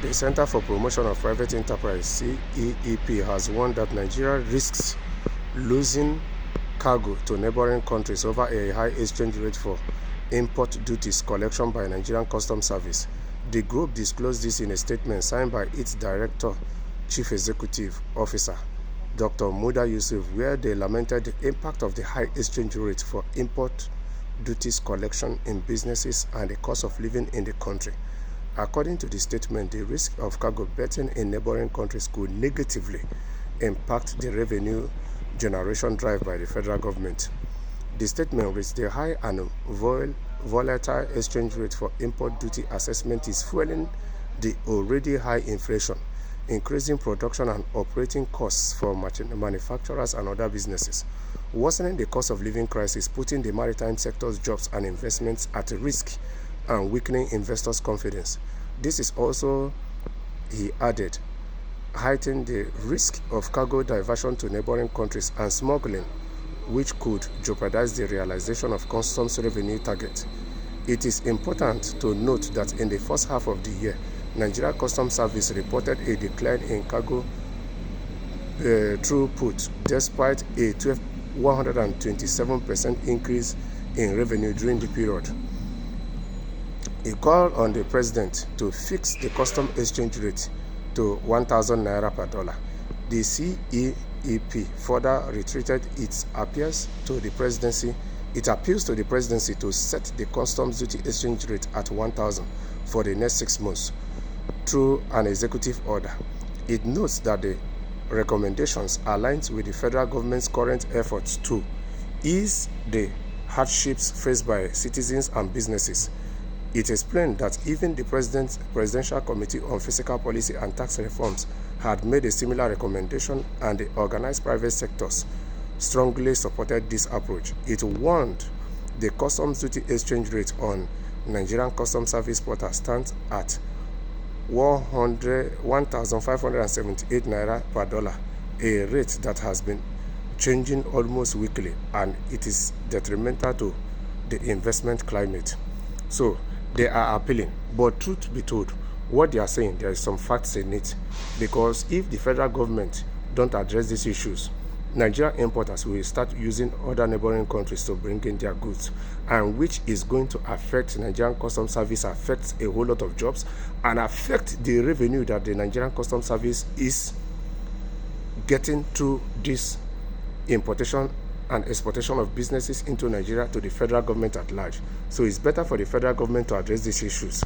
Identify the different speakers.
Speaker 1: The Center for Promotion of Private Enterprise (CEEP) has warned that Nigeria risks losing cargo to neighboring countries over a high exchange rate for import duties collection by Nigerian Customs Service. The group disclosed this in a statement signed by its Director, Chief Executive Officer, Dr. Muda Yusuf, where they lamented the impact of the high exchange rate for import duties collection in businesses and the cost of living in the country. According to the statement, the risk of cargo betting in neighboring countries could negatively impact the revenue generation drive by the federal government. The statement reads, the high and volatile exchange rate for import duty assessment is fueling the already high inflation, increasing production and operating costs for manufacturers and other businesses, worsening the cost of living crisis, putting the maritime sector's jobs and investments at risk, and weakening investors' confidence. This is also, he added, heighten the risk of cargo diversion to neighboring countries and smuggling, which could jeopardize the realization of customs revenue targets. It is important to note that in the first half of the year, Nigeria Customs Service reported a decline in cargo throughput despite a 127% increase in revenue during the period. He called on the president to fix the custom exchange rate to 1,000 naira per dollar. The CEEP further reiterated its appeals to the presidency to set the customs duty exchange rate at 1,000 for the next 6 months through an executive order. It notes that the recommendations align with the federal government's current efforts to ease the hardships faced by citizens and businesses. It explained that even the Presidential Committee on Fiscal Policy and Tax Reforms had made a similar recommendation, and the organized private sectors strongly supported this approach. It warned the customs duty exchange rate on Nigerian Customs Service portal stands at 1,578 naira per dollar, a rate that has been changing almost weekly, and it is detrimental to the investment climate. So they are appealing, but truth be told, what they are saying, there is some facts in it, because if the federal government don't address these issues, Nigerian importers will start using other neighboring countries to bring in their goods, and which is going to affect Nigerian Customs Service, affect a whole lot of jobs, and affect the revenue that the Nigerian Customs Service is getting through this importation and exportation of businesses into Nigeria to the federal government at large. So it's better for the federal government to address these issues.